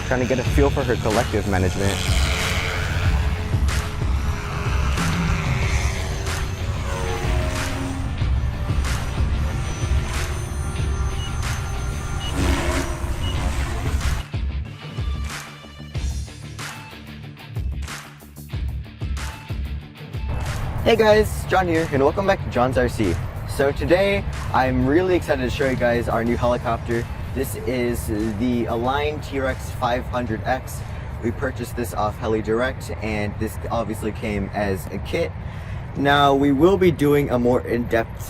Trying to get a feel for her collective management. Hey guys, John here, and welcome back to John's RC. So today, I'm really excited to show you guys our new helicopter. This is the Align TRX 500X. We purchased this off Helidirect, and this obviously came as a kit. Now, we will be doing a more in-depth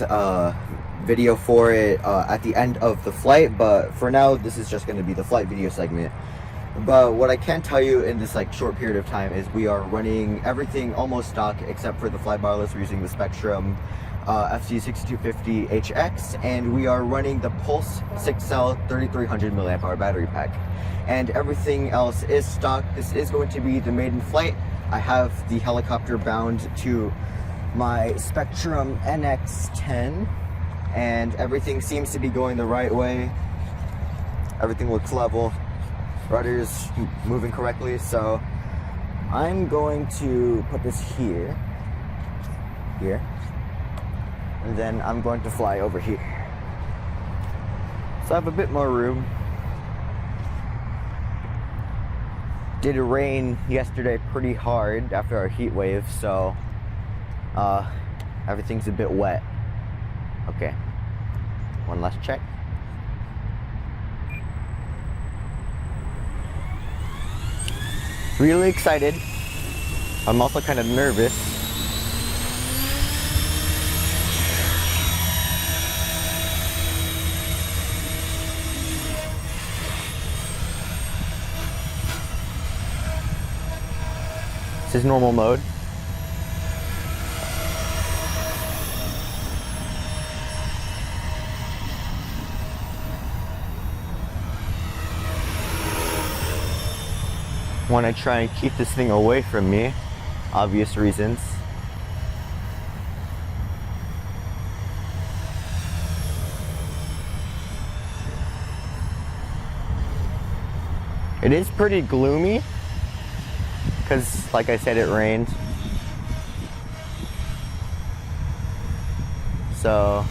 video for it at the end of the flight, but for now, this is just going to be the flight video segment. But what I can tell you in this short period of time is we are running everything almost stock except for the flybarless. We're using the Spectrum FC6259HX, and we are running the Pulse 6-cell 3300 mAh battery pack. And everything else is stock. This is going to be the maiden flight. I have the helicopter bound to my Spectrum NX10, and everything seems to be going the right way. Everything looks level. Rudder's moving correctly, so I'm going to put this here, and then I'm going to fly over here. So I have a bit more room. Did rain yesterday pretty hard after our heat wave, so everything's a bit wet. Okay, one last check. Really excited. I'm also kind of nervous. This is normal mode. Want to try and keep this thing away from me, obvious reasons. It is pretty gloomy because, like I said, it rained. So,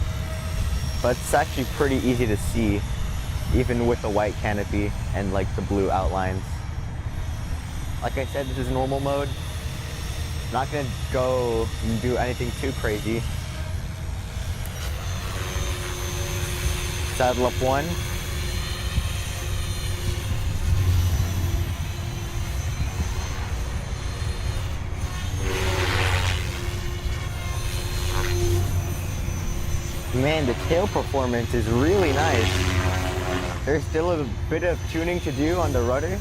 but it's actually pretty easy to see, even with the white canopy and the blue outlines. Like I said, this is normal mode. Not gonna go and do anything too crazy. Saddle up one. Man, the tail performance is really nice. There's still a bit of tuning to do on the rudder.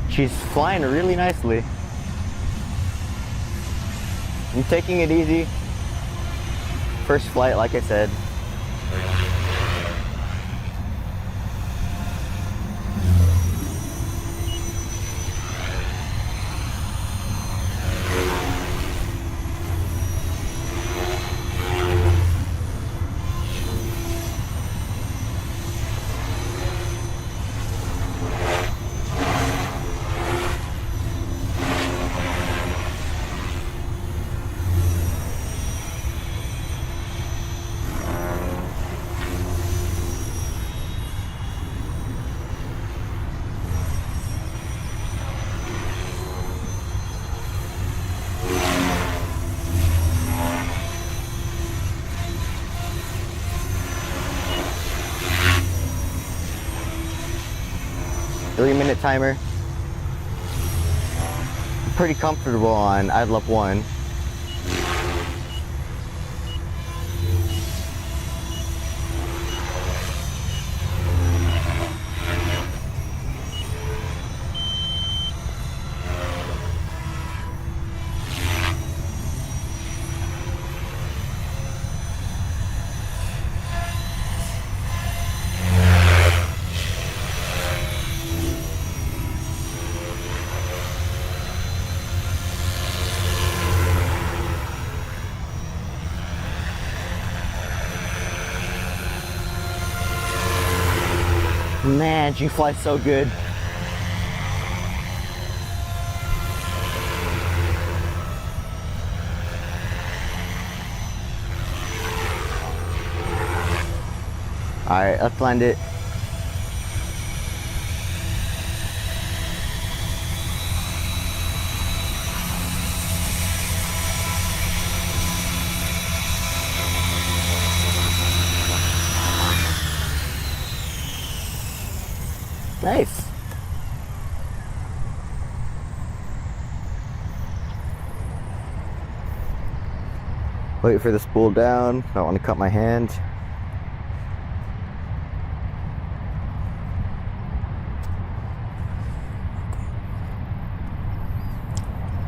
She's flying really nicely. I'm taking it easy. First flight, like I said. Three-minute timer. Pretty comfortable on idle up one. Man, you fly so good. Alright, let's land it. Nice. Wait for the spool down. I don't want to cut my hand.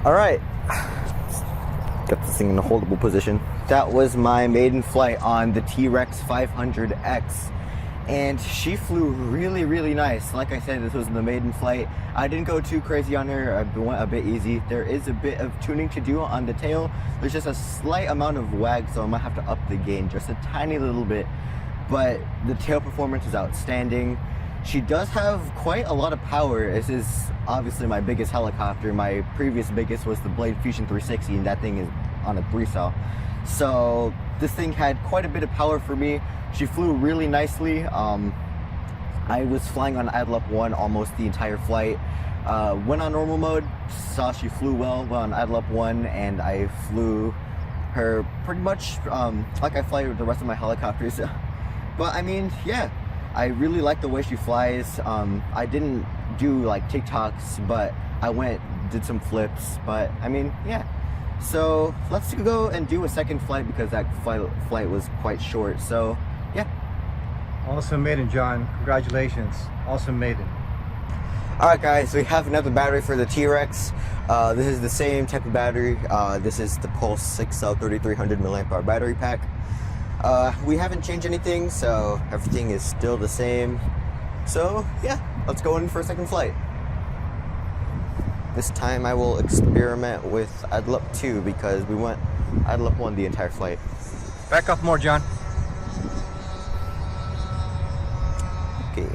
All right. Got this thing in a holdable position. That was my maiden flight on the T-Rex 500X. And she flew really, really nice. Like I said, this was the maiden flight. I didn't go too crazy on her. I went a bit easy. There is a bit of tuning to do on the tail. There's just a slight amount of wag, so I might have to up the gain just a tiny little bit. But the tail performance is outstanding. She does have quite a lot of power. This is obviously my biggest helicopter. My previous biggest was the Blade Fusion 360, and that thing is on a 3-cell. So this thing had quite a bit of power for me. She flew really nicely. I was flying on idle up 1 almost the entire flight. Went on normal mode, saw she flew well, went on idle up 1, and I flew her pretty much like I fly the rest of my helicopters. But I mean, yeah, I really like the way she flies. I didn't do like TikToks, but I did some flips. But I mean, yeah. So let's go and do a second flight because that flight was quite short. So yeah. Awesome maiden, John. Congratulations. Awesome maiden. Alright guys, we have another battery for the T-Rex. This is the same type of battery. This is the Pulse 6-cell 3300 mAh battery pack. We haven't changed anything, so everything is still the same. So yeah, let's go in for a second flight. This time I will experiment with idle up 2 because we went idle up 1 the entire flight. Back up more, John. Okay.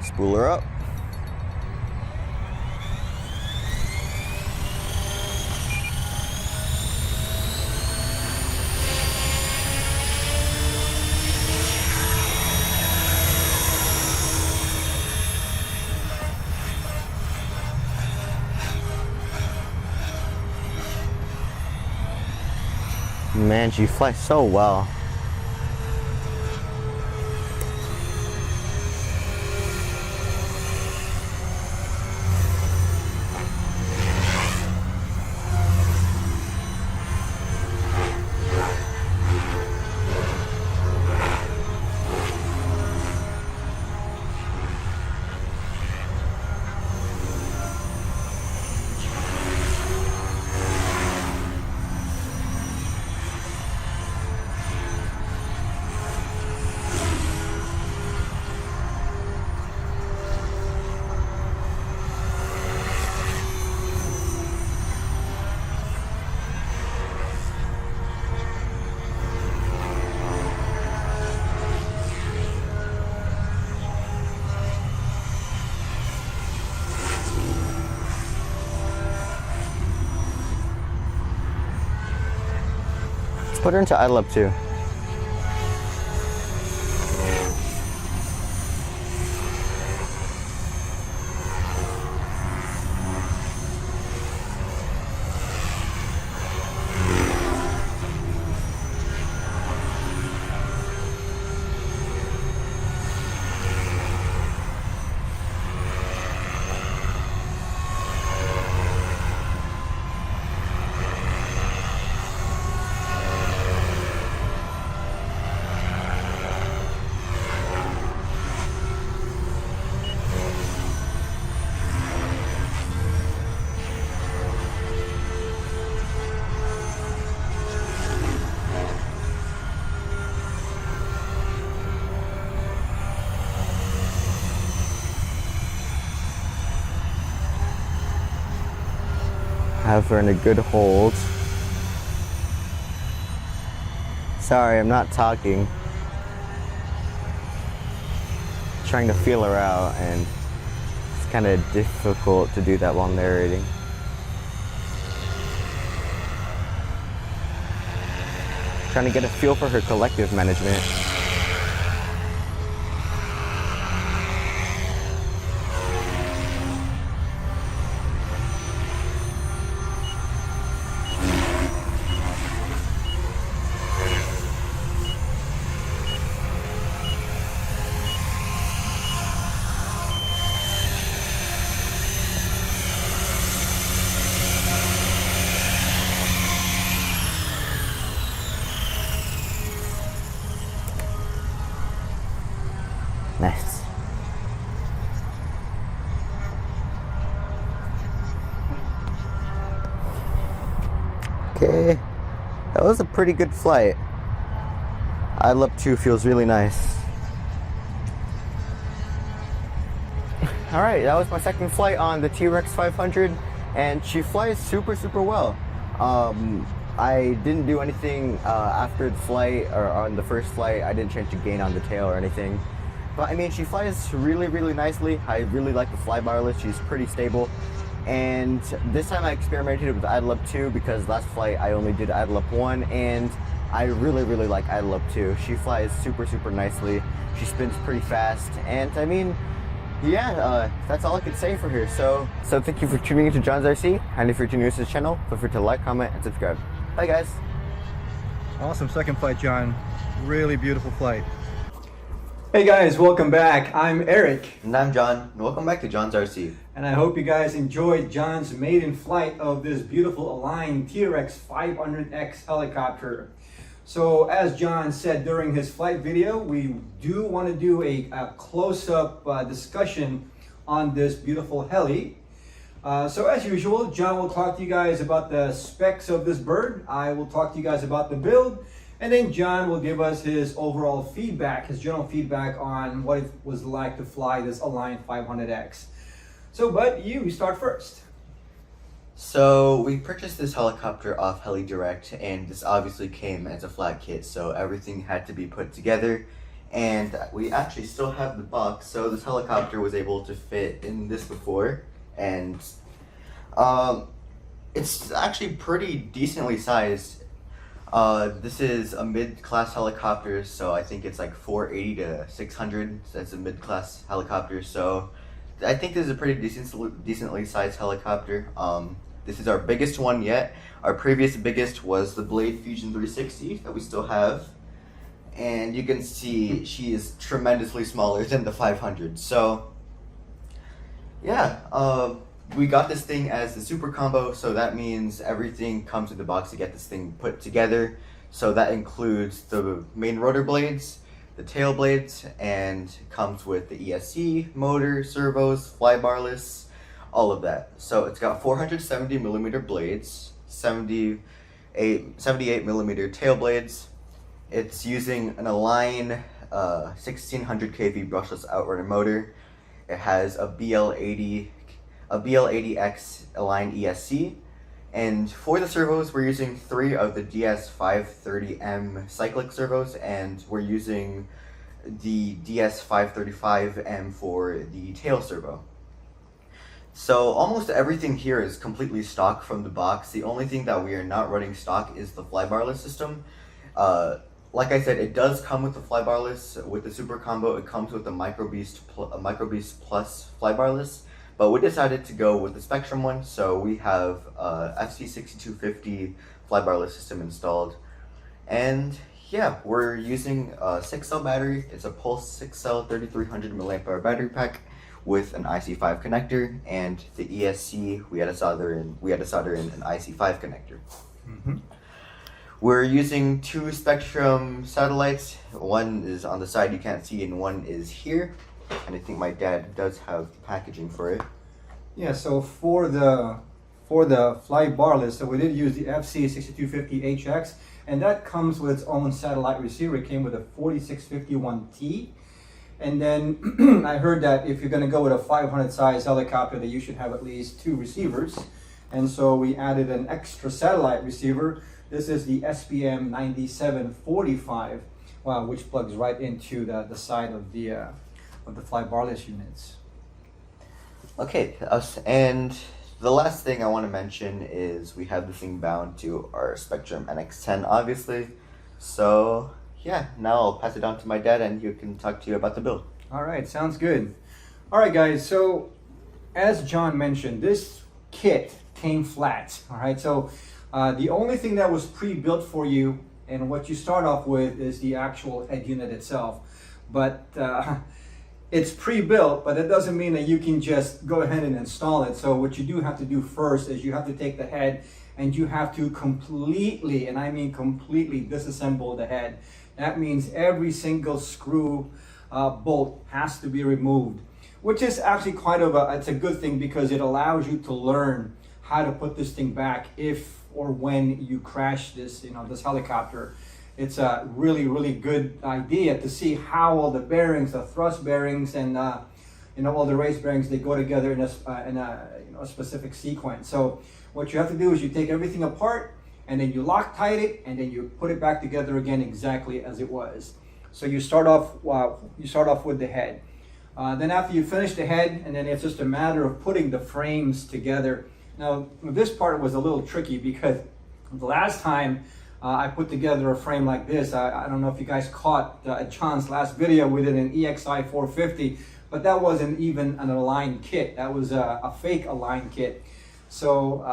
Spool her up. Man, she flies so well. Put her into idle up 2. Have her in a good hold. Sorry, I'm not talking. trying to feel her out, and it's kind of difficult to do that while narrating. Trying to get a feel for her collective management. Nice. Okay, that was a pretty good flight. LiPo feels really nice. Alright, that was my second flight on the T-Rex 500, and she flies super well. I didn't do anything after the flight, or on the first flight. I didn't change the gain on the tail or anything. But I mean, she flies really nicely. I really like the flybarless. She's pretty stable. And this time I experimented with LiPo 2 because last flight I only did LiPo 1, and I really like LiPo 2. She flies super nicely. She spins pretty fast, and I mean, yeah, that's all I could say for her. So thank you for tuning into John's RC, and if you're new to this channel, feel free to like, comment, and subscribe. Bye guys. Awesome second flight, John. Really beautiful flight. Hey guys, welcome back. I'm Eric. And I'm John, and welcome back to John's RC. And I hope you guys enjoyed John's maiden flight of this beautiful Align T-Rex 500X helicopter. So as John said during his flight video, we do want to do a close-up discussion on this beautiful heli. So as usual, John will talk to you guys about the specs of this bird. I will talk to you guys about the build. And then John will give us his overall feedback, his general feedback on what it was like to fly this Align 500X. So, Bud, you start first. So we purchased this helicopter off Helidirect, and this obviously came as a flat kit, so everything had to be put together. And we actually still have the box, so this helicopter was able to fit in this before, and it's actually pretty decently sized. This is a mid-class helicopter, so I think it's like 480 to 600. So that's a mid-class helicopter. So I think this is a pretty decently sized helicopter. This is our biggest one yet. Our previous biggest was the Blade Fusion 360 that we still have, and you can see she is tremendously smaller than the 500. So yeah. We got this thing as the super combo, so that means everything comes in the box to get this thing put together. So that includes the main rotor blades, the tail blades, and comes with the ESC, motor, servos, flybarless, all of that. So it's got 470 millimeter blades, 78 millimeter tail blades. It's using an Align 1600 kV brushless outrunner motor. It has a BL80X Align ESC, and for the servos we're using 3 of the DS530M cyclic servos, and we're using the DS535M for the tail servo. So almost everything here is completely stock from the box. The only thing that we are not running stock is the flybarless system. Like I said, it does come with the flybarless. With the super combo, it comes with a Microbeast Plus flybarless. But we decided to go with the Spectrum one, so we have FC6250 flybarless system installed. And yeah, we're using a 6-cell battery. It's a Pulse 6-cell 3300 mAh battery pack with an IC5 connector, and the ESC we had to solder in an IC5 connector. Mm-hmm. We're using 2 Spectrum satellites. One is on the side you can't see, and one is here. And I think my dad does have packaging for it. Yeah, so for the flybarless, so we did use the FC6259HX, and that comes with its own satellite receiver. It came with a 4651T. And then I heard that if you're going to go with a 500 size helicopter, that you should have at least 2 receivers. And so we added an extra satellite receiver. This is the SPM9745, which plugs right into the side of the of the fly barless units. Okay, and the last thing I want to mention is we have this thing bound to our Spectrum NX10, obviously. So yeah, now I'll pass it on to my dad and he can talk to you about the build. All right, sounds good. All right, guys, so as John mentioned, this kit came flat. All right, so the only thing that was pre-built for you and what you start off with is the actual head unit itself. But it's pre-built, but it doesn't mean that you can just go ahead and install it. So what you do have to do first is you have to take the head and you have to completely, and I mean completely, disassemble the head. That means every single screw bolt has to be removed, which is actually it's a good thing because it allows you to learn how to put this thing back if or when you crash this, this helicopter. It's a really, really good idea to see how all the bearings, the thrust bearings, and all the race bearings, they go together in a specific sequence. So what you have to do is you take everything apart, and then you Loctite it, and then you put it back together again exactly as it was. So you start off with the head. Then after you finish the head, and then it's just a matter of putting the frames together. Now this part was a little tricky because the last time I put together a frame like this. I don't know if you guys caught John's last video with an EXI 450, but that wasn't even an aligned kit. That was a fake aligned kit. So,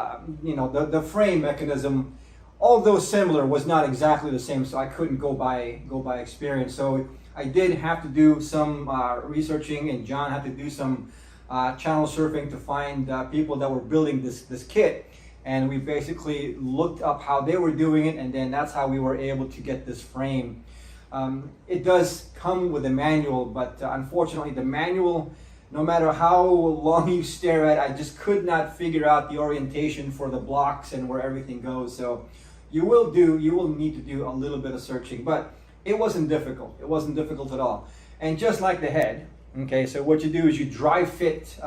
the frame mechanism, although similar, was not exactly the same, so I couldn't go by experience. So I did have to do some researching, and John had to do some channel surfing to find people that were building this kit. And we basically looked up how they were doing it, and then that's how we were able to get this frame. It does come with a manual, but unfortunately the manual, no matter how long you stare at it, I just could not figure out the orientation for the blocks and where everything goes. So you will need to do a little bit of searching, but it wasn't difficult. It wasn't difficult at all. And just like the head, okay, so what you do is you dry fit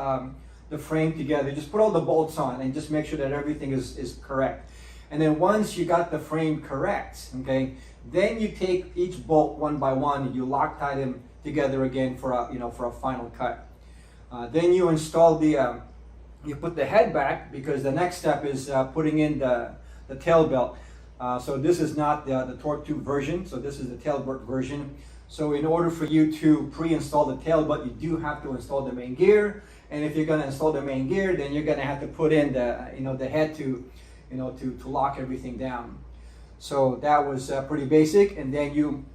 the frame together. Just put all the bolts on and just make sure that everything is correct. And then once you got the frame correct, okay, then you take each bolt one by one and you Loctite them together again for a final cut. Then you install you put the head back, because the next step is putting in the tail belt. So this is not the torque tube version, so this is the tail belt version. So in order for you to pre-install the tail belt, you do have to install the main gear. And if you're going to install the main gear, then you're going to have to put in the head to lock everything down. So that was pretty basic. And then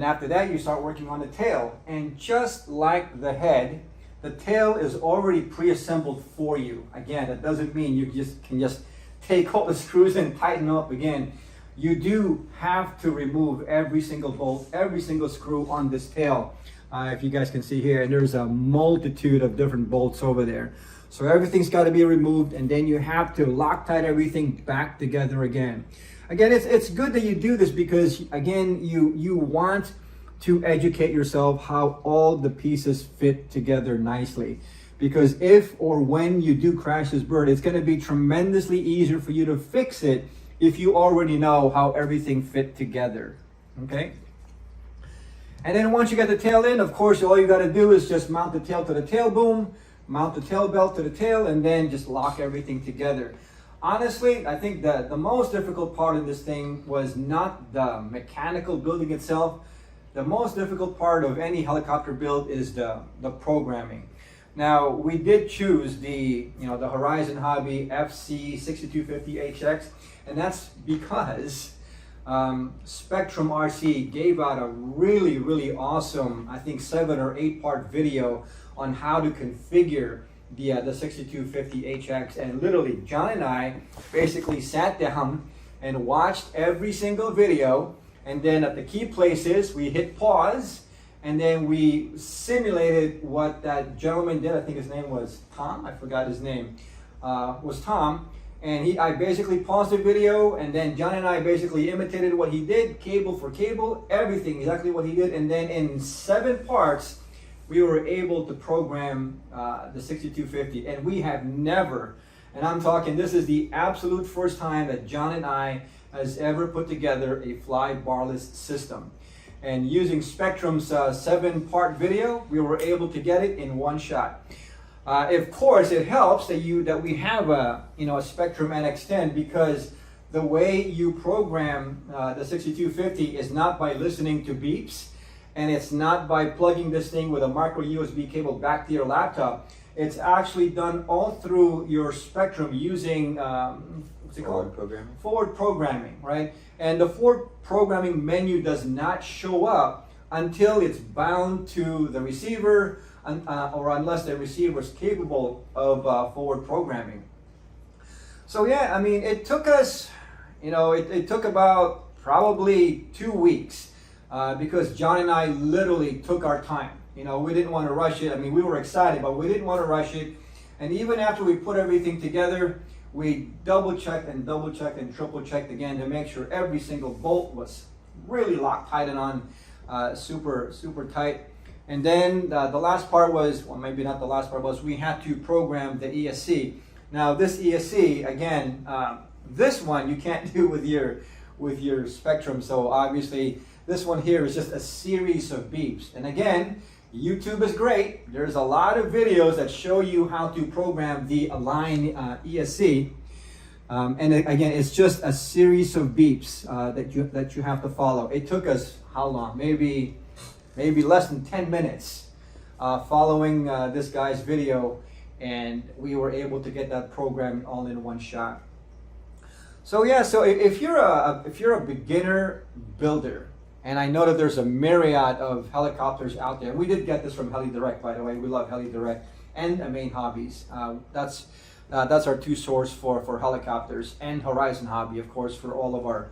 after that, you start working on the tail. And just like the head, the tail is already pre-assembled for you. Again, that doesn't mean you can just take all the screws and tighten them up again. You do have to remove every single bolt, every single screw on this tail. If you guys can see here, and there's a multitude of different bolts over there. So everything's got to be removed, and then you have to Loctite everything back together again. Again, it's good that you do this because, again, you want to educate yourself how all the pieces fit together nicely. Because if or when you do crash this bird, it's going to be tremendously easier for you to fix it if you already know how everything fit together. Okay? And then once you get the tail in, of course, all you got to do is just mount the tail to the tail boom, mount the tail belt to the tail, and then just lock everything together. Honestly, I think the most difficult part of this thing was not the mechanical building itself. The most difficult part of any helicopter build is the programming. Now, we did choose the Horizon Hobby FC6259HX, and that's because Spectrum RC gave out a really, really awesome, I think 7 or 8 part video on how to configure the 6259HX, and literally John and I basically sat down and watched every single video, and then at the key places we hit pause, and then we simulated what that gentleman did. I think his name was Tom, I forgot his name, was Tom. And I basically paused the video, and then John and I basically imitated what he did, cable for cable, everything, exactly what he did. And then in 7 parts, we were able to program the 6250. And we have never, and I'm talking, this is the absolute first time that John and I has ever put together a fly barless system. And using Spectrum's 7-part video, we were able to get it in one shot. Of course, it helps that we have a Spectrum NX10, because the way you program the 6250 is not by listening to beeps, and it's not by plugging this thing with a micro USB cable back to your laptop. It's actually done all through your Spectrum using what's it called? Forward programming, right? And the forward programming menu does not show up until it's bound to the receiver, or unless the receiver is capable of forward programming. So yeah, I mean, it took us, it took about probably 2 weeks, because John and I literally took our time. We didn't want to rush it. I mean, we were excited, but we didn't want to rush it. And even after we put everything together, we double-checked and triple-checked again to make sure every single bolt was really locked tight and on, super tight. And then the last part was, well, maybe not the last part, was we had to program the ESC. Now this ESC, again, this one you can't do with your Spectrum. So obviously this one here is just a series of beeps. And again, YouTube is great. There's a lot of videos that show you how to program the Align ESC. And again, it's just a series of beeps that you have to follow. It took us how long? Maybe less than 10 minutes following this guy's video, and we were able to get that program all in one shot. So yeah, so if you're a beginner builder, and I know that there's a myriad of helicopters out there. We did get this from Helidirect, by the way. We love Helidirect and Main Hobbies. That's our 2 sources for helicopters, and Horizon Hobby, of course, for all of our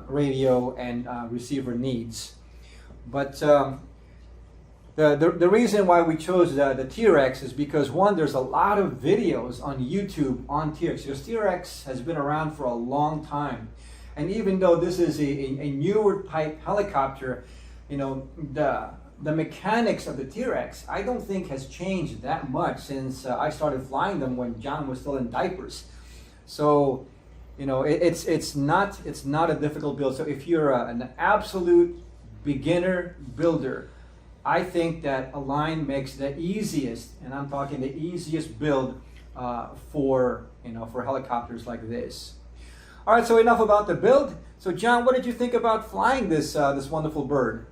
radio and receiver needs. But the reason why we chose the T-Rex is because, one, there's a lot of videos on YouTube on T-Rex, because T-Rex has been around for a long time. And even though this is a newer type helicopter, the mechanics of the T-Rex, I don't think has changed that much since I started flying them when John was still in diapers. So, it's not a difficult build. So if you're an absolute beginner builder, I think that Align makes the easiest, and I'm talking the easiest build for helicopters like this. All right, so enough about the build. So John, what did you think about flying this wonderful bird?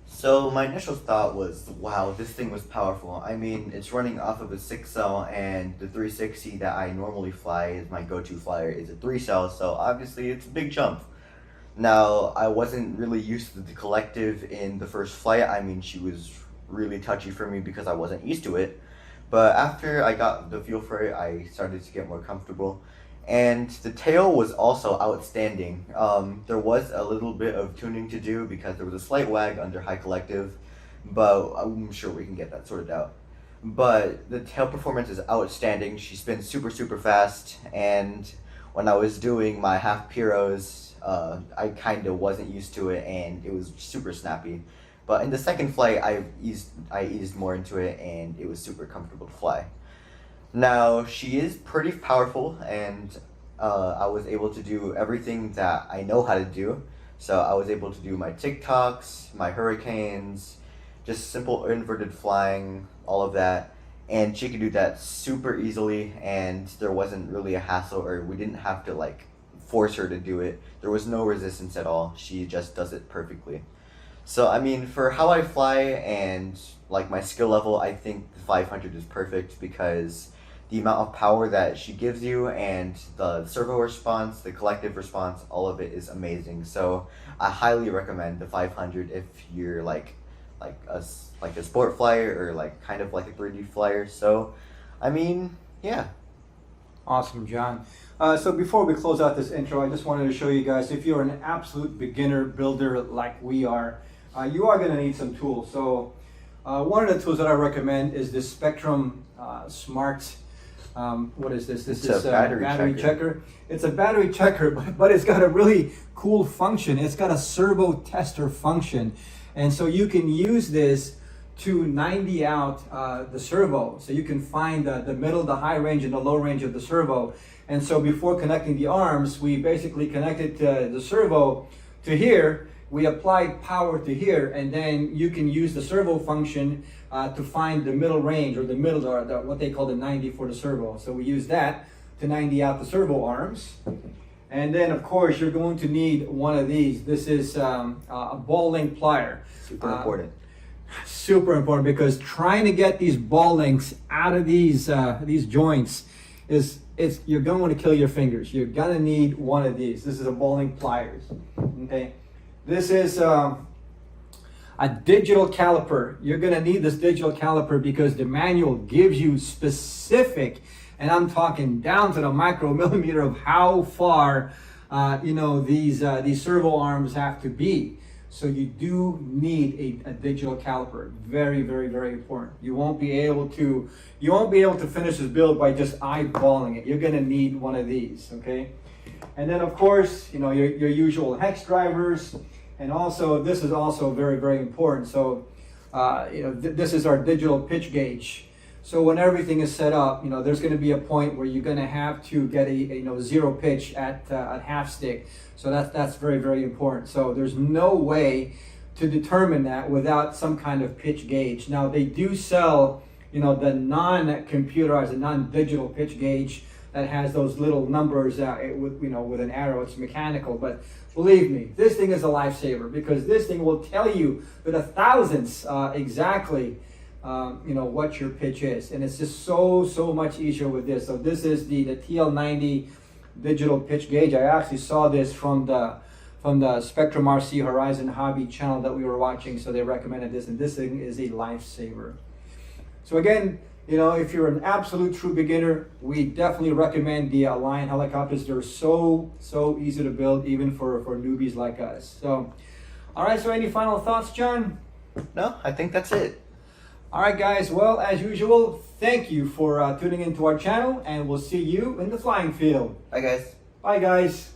So my initial thought was, wow, this thing was powerful. I mean, it's running off of a 6-cell, and the 360 that I normally fly is my go-to flyer is a 3-cell, so obviously it's a big jump. Now, I wasn't really used to the collective in the first flight. I mean, she was really touchy for me because I wasn't used to it. But after I got the feel for it, I started to get more comfortable. And the tail was also outstanding. There was a little bit of tuning to do because there was a slight wag under high collective, but I'm sure we can get that sorted out. But the tail performance is outstanding. She spins super fast, and when I was doing my half piros, I kind of wasn't used to it, and it was super snappy. But in the second flight, I eased more into it, and it was super comfortable to fly. Now, she is pretty powerful, and I was able to do everything that I know how to do. So I was able to do my TikToks, my hurricanes, just simple inverted flying, all of that. And she could do that super easily, and there wasn't really a hassle, or we didn't have to force her to do it. There was no resistance at all. She just does it perfectly. So I mean, for how I fly and my skill level, I think the 500 is perfect because the amount of power that she gives you and the servo response, the collective response, all of it is amazing. So I highly recommend the 500 if you're like a sport flyer or kind of like a 3D flyer. So I mean, yeah. Awesome, John. So before we close out this intro, I just wanted to show you guys, if you're an absolute beginner builder like we are, you are going to need some tools. So one of the tools that I recommend is this Spectrum Smart, what is this? This is a battery checker. It's a battery checker, but it's got a really cool function. It's got a servo tester function. And so you can use this to 90 out the servo. So you can find the middle, the high range, and the low range of the servo. And so before connecting the arms, we basically connected the servo to here, we applied power to here, and then you can use the servo function to find the middle range, or the middle, or what they call the 90 for the servo. So we use that to 90 out the servo arms. And then of course you're going to need one of these. This is a ball link plier. Super important. Super important, because trying to get these ball links out of these joints you're going to kill your fingers. You're gonna need one of these. This is a ball link pliers. Okay, this is a digital caliper. You're gonna need this digital caliper because the manual gives you specific, and I'm talking down to the micromillimeter of how far these servo arms have to be. So you do need a digital caliper. Very, very, very important. You won't be able to finish this build by just eyeballing it. You're gonna need one of these, okay? And then of course, your usual hex drivers, and also this is also very, very important. So this is our digital pitch gauge. So when everything is set up, there's going to be a point where you're going to have to get a zero pitch at half stick. So that's very, very important. So there's no way to determine that without some kind of pitch gauge. Now they do sell, the non-computerized, the non-digital pitch gauge that has those little numbers with an arrow. It's mechanical, but believe me, this thing is a lifesaver, because this thing will tell you with a thousandths exactly what your pitch is, and it's just so much easier with this. So this is the TL90 digital pitch gauge. I actually saw this from the Spectrum RC Horizon Hobby channel that we were watching, so they recommended this, and this thing is a lifesaver. So again, if you're an absolute true beginner, we definitely recommend the Align helicopters. They're so easy to build, even for newbies like us. So all right, so any final thoughts, John? No, I think that's it. All right, guys. Well, as usual, thank you for tuning into our channel, and we'll see you in the flying field. Bye, guys. Bye, guys.